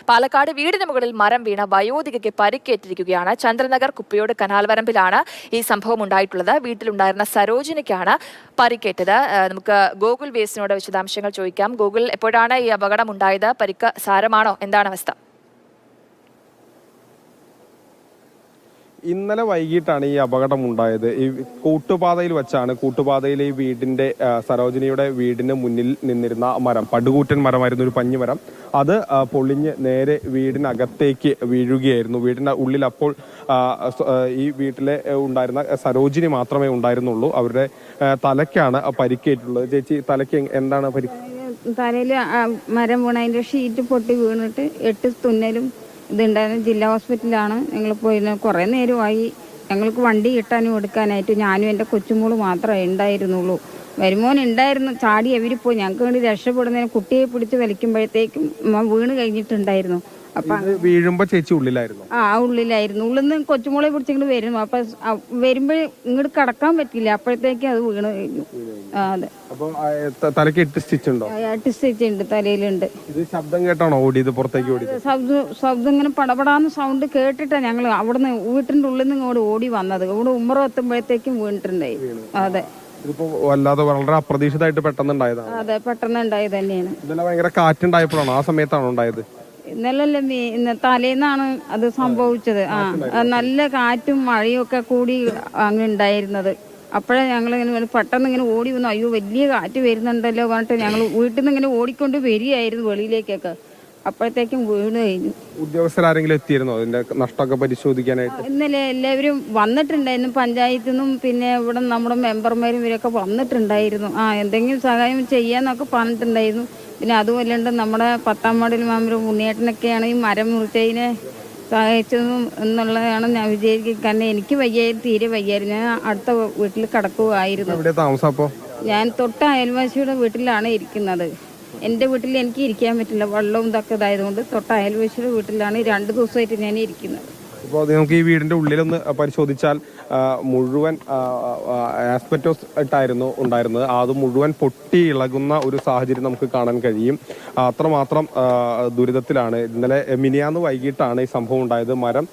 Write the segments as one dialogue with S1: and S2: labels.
S1: പാലക്കാട് വീടിന് മുകളിൽ മരം വീണ വയോധികയ്ക്ക് പരിക്കേറ്റിരിക്കുകയാണ്. ചന്ദ്രനഗർ കുപ്പിയോട് കനാൽവരമ്പിലാണ് ഈ സംഭവം ഉണ്ടായിട്ടുള്ളത്. വീട്ടിലുണ്ടായിരുന്ന സരോജിനിക്കാണ് പരിക്കേറ്റത്. നമുക്ക് ഗോകുൽ വേസിനോട് വിശദാംശങ്ങൾ ചോദിക്കാം. ഗോകുൽ, എപ്പോഴാണ് ഈ അപകടം ഉണ്ടായത്? പരിക്ക് സാരമാണോ? എന്താണ് അവസ്ഥ?
S2: ഇന്നലെ വൈകിട്ടാണ് ഈ അപകടം ഉണ്ടായത്. ഈ കൂട്ടുപാതയിൽ വെച്ചാണ്. കൂട്ടുപാതയിലെ ഈ വീടിന്റെ സരോജിനിയുടെ വീടിന് മുന്നിൽ നിന്നിരുന്ന മരം, പടുകൂറ്റൻ മരമായിരുന്നു, ഒരു പഞ്ഞിമരം. അത് പൊളിഞ്ഞ് നേരെ വീടിനകത്തേക്ക് വീഴുകയായിരുന്നു. വീടിന്റെ ഉള്ളിൽ അപ്പോൾ ഈ വീട്ടിലെ ഉണ്ടായിരുന്ന സരോജിനി മാത്രമേ ഉണ്ടായിരുന്നുള്ളൂ. അവരുടെ തലയ്ക്കാണ് പരിക്കേറ്റുള്ളത്. ചേച്ചി, തലയ്ക്ക് എന്താണ് പരിക്ക്?
S3: തലയിൽ മരം വീണതിന്റെ ഷീറ്റ് പൊട്ടി വീണിട്ട് 8 തുന്നലും ഇതുണ്ടായിരുന്നു. ജില്ലാ ഹോസ്പിറ്റലാണ് ഞങ്ങൾ പോയി. കുറേ നേരമായി ഞങ്ങൾക്ക് വണ്ടി കിട്ടാനും എടുക്കാനായിട്ട്. ഞാനും എൻ്റെ കൊച്ചുമോള് മാത്രമേ ഉണ്ടായിരുന്നുള്ളൂ. വരുമോൻ ഉണ്ടായിരുന്നു, ചാടി അവർ പോയി. ഞങ്ങൾക്ക് വേണ്ടി രക്ഷപ്പെടുന്നതിന് കുട്ടിയെ പിടിച്ച് വലിക്കുമ്പോഴത്തേക്കും വീണ് കഴിഞ്ഞിട്ടുണ്ടായിരുന്നു.
S2: അപ്പൊ വീഴുമ്പോ ചേച്ചി ഉള്ളിലായിരുന്നു?
S3: ഉള്ളിലായിരുന്നു. ഉള്ളിൽ നിന്ന് കൊച്ചുമോളെ പിടിച്ചിങ്ങോട്ട് വരുന്നു. അപ്പൊ വരുമ്പോൾ ഇങ്ങോട്ട് കടക്കാൻ പറ്റില്ല. അപ്പോഴത്തേക്കും അത് വീണ് കഴിഞ്ഞു. അതെ.
S2: തലയ്ക്ക് 8 സ്റ്റിച്ച് ഉണ്ടോ?
S3: 8 സ്റ്റിച്ച് ഉണ്ട്, തലയിലുണ്ട്.
S2: ഇത് ശബ്ദം കേട്ടാണോ ഓടിയത്? പുറത്തേക്ക് ഓടിയത്?
S3: ശബ്ദം ഇങ്ങനെ പടപടാന്ന് സൗണ്ട് കേട്ടിട്ടാ ഞങ്ങൾ അവിടുന്ന് വീട്ടിന്റെ ഉള്ളിൽ നിന്ന് ഇങ്ങോട്ട് ഓടി വന്നത്. ഇവിടെ ഉമ്മറ എത്തുമ്പോഴത്തേക്കും വീണിട്ടുണ്ടായി. അതെ.
S2: ഇതിപ്പോ വല്ലാതെ വളരെ അപ്രതീക്ഷിതമായിട്ട് പെട്ടെന്നുണ്ടായതാണ്.
S3: അതെ, പെട്ടെന്നുണ്ടായത് തന്നെയാണ്.
S2: ഇന്നലെ ഭയങ്കര കാറ്റുണ്ടായപ്പോഴാണോ? ആ സമയത്താണോ ഉണ്ടായത്?
S3: ഇന്നലെ തലേന്നാണ് അത് സംഭവിച്ചത്. നല്ല കാറ്റും മഴയും ഒക്കെ കൂടി അങ്ങ് ഉണ്ടായിരുന്നത്. അപ്പോഴേ ഞങ്ങളിങ്ങനെ പെട്ടെന്ന് ഇങ്ങനെ ഓടി വന്നു. അയ്യോ, വലിയ കാറ്റ് വരുന്നുണ്ടല്ലോ പറഞ്ഞിട്ട് ഞങ്ങൾ വീട്ടിൽ നിന്ന് ഇങ്ങനെ ഓടിക്കൊണ്ട് വരികയായിരുന്നു വെളിയിലേക്കൊക്കെ. അപ്പോഴത്തേക്കും വീണ് കഴിഞ്ഞു.
S2: ഉദ്യോഗസ്ഥരാരെങ്കിലും എത്തിയിരുന്നോ അതിന്റെ നഷ്ടമൊക്കെ പരിശോധിക്കാനായിട്ട്?
S3: ഇന്നലെ എല്ലാവരും വന്നിട്ടുണ്ടായിരുന്നു. പഞ്ചായത്തിൽ നിന്നും പിന്നെ ഇവിടെ നമ്മുടെ മെമ്പർമാരും ഇവരൊക്കെ വന്നിട്ടുണ്ടായിരുന്നു. എന്തെങ്കിലും സഹായം ചെയ്യാന്നൊക്കെ പറഞ്ഞിട്ടുണ്ടായിരുന്നു. പിന്നെ അതുമല്ലാണ്ട് നമ്മുടെ 10ാം വാർഡിൽ മെമ്പർ ഉണ്ണിയേട്ടനൊക്കെയാണ് ഈ മരം മുറിച്ചതിനെ സഹായിച്ചതും എന്നുള്ളതാണ് ഞാൻ വിചാരിക്കുന്നത്. കാരണം എനിക്ക് വയ്യായിരുന്നു, തീരെ വയ്യായിരുന്നു. ഞാൻ അടുത്ത വീട്ടിൽ കിടക്കുകയായിരുന്നു. ഞാൻ തൊട്ട അയൽവാസിയുടെ വീട്ടിലാണ് ഇരിക്കുന്നത്. എൻ്റെ വീട്ടിൽ എനിക്ക് ഇരിക്കാൻ പറ്റില്ല, വെള്ളവും ഇതൊക്കെ ഇതായതുകൊണ്ട് തൊട്ട അയൽവാസിയുടെ വീട്ടിലാണ് 2 ദിവസമായിട്ട് ഞാൻ ഇരിക്കുന്നത്.
S2: ഇപ്പോൾ നമുക്ക് ഈ വീടിന്റെ ഉള്ളിലൊന്ന് പരിശോധിച്ചാൽ മുഴുവൻ ആസ്പെറ്റോസ് ഇട്ടായിരുന്നു ഉണ്ടായിരുന്നത്. അത് മുഴുവൻ പൊട്ടി ഇളകുന്ന ഒരു സാഹചര്യം നമുക്ക് കാണാൻ കഴിയും. അത്രമാത്രം ദുരിതത്തിലാണ്. ഇന്നലെ മിനിയാന്ന് വൈകിട്ടാണ് ഈ സംഭവം ഉണ്ടായത്. മരം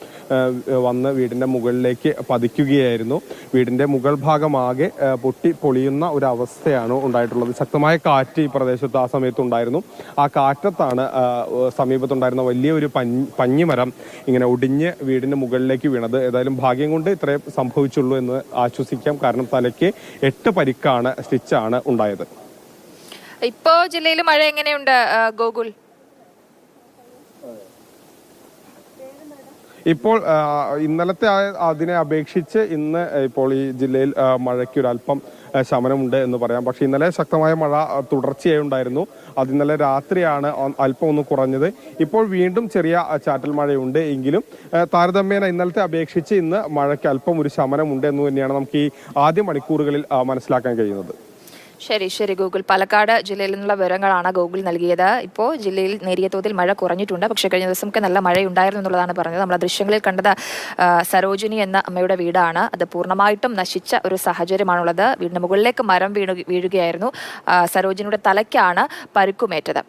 S2: വന്ന് വീടിന്റെ മുകളിലേക്ക് പതിക്കുകയായിരുന്നു. വീടിന്റെ മുകൾ ഭാഗമാകെ പൊട്ടി പൊളിയുന്ന ഒരു അവസ്ഥയാണ് ഉണ്ടായിട്ടുള്ളത്. ശക്തമായ കാറ്റ് ഈ പ്രദേശത്ത് ആ സമയത്ത് ഉണ്ടായിരുന്നു. ആ കാറ്റത്താണ് സമീപത്തുണ്ടായിരുന്ന വലിയൊരു പഞ്ഞിമരം ഇങ്ങനെ ഒടിഞ്ഞ് വീടിന്റെ മുകളിലേക്ക് വീണത്. ഏതായാലും ഭാഗ്യം കൊണ്ട് ഇത്രേ സംഭവിച്ചുള്ളൂ എന്ന് ആശ്വസിക്കാം. കാരണം തലയ്ക്ക് 8 പരിക്കാണ്, സ്റ്റിച്ചാണ് ഉണ്ടായത്.
S1: ഇപ്പോ ജില്ലയിൽ മഴ എങ്ങനെയുണ്ട് ഗോകുൽ?
S2: ഇപ്പോൾ ഇന്നലത്തെ അതിനെ അപേക്ഷിച്ച് ഇന്ന് ഇപ്പോൾ ഈ ജില്ലയിൽ മഴയ്ക്ക് ഒരല്പം ശമനമുണ്ട് എന്ന് പറയാം. പക്ഷേ ഇന്നലെ ശക്തമായ മഴ തുടർച്ചയായി ഉണ്ടായിരുന്നു. അത് ഇന്നലെ രാത്രിയാണ് അല്പം ഒന്ന് കുറഞ്ഞത്. ഇപ്പോൾ വീണ്ടും ചെറിയ ചാറ്റൽ മഴയുണ്ട്. എങ്കിലും താരതമ്യേന ഇന്നലത്തെ അപേക്ഷിച്ച് ഇന്ന് മഴയ്ക്ക് അല്പം ഒരു ശമനമുണ്ട് എന്ന് തന്നെയാണ് നമുക്ക് ഈ ആദ്യ മണിക്കൂറുകളിൽ മനസ്സിലാക്കാൻ കഴിയുന്നത്.
S1: ശരി ഗൂഗിൾ. പാലക്കാട് ജില്ലയിൽ നിന്നുള്ള വിവരങ്ങളാണ് ഗൂഗിൾ നൽകിയത്. ഇപ്പോൾ ജില്ലയിൽ നേരിയ തോതിൽ മഴ കുറഞ്ഞിട്ടുണ്ട്. പക്ഷേ കഴിഞ്ഞ ദിവസമൊക്കെ നല്ല മഴയുണ്ടായിരുന്നു എന്നുള്ളതാണ് പറഞ്ഞത്. നമ്മൾ ദൃശ്യങ്ങളിൽ കണ്ടത് സരോജിനി എന്ന അമ്മയുടെ വീടാണ്. അത് പൂർണ്ണമായിട്ടും നശിച്ച ഒരു സാഹചര്യമാണുള്ളത്. വീടിന് മുകളിലേക്ക് മരം വീഴുകയായിരുന്നു. സരോജിനിയുടെ തലയ്ക്കാണ് പരുക്കുമേറ്റത്.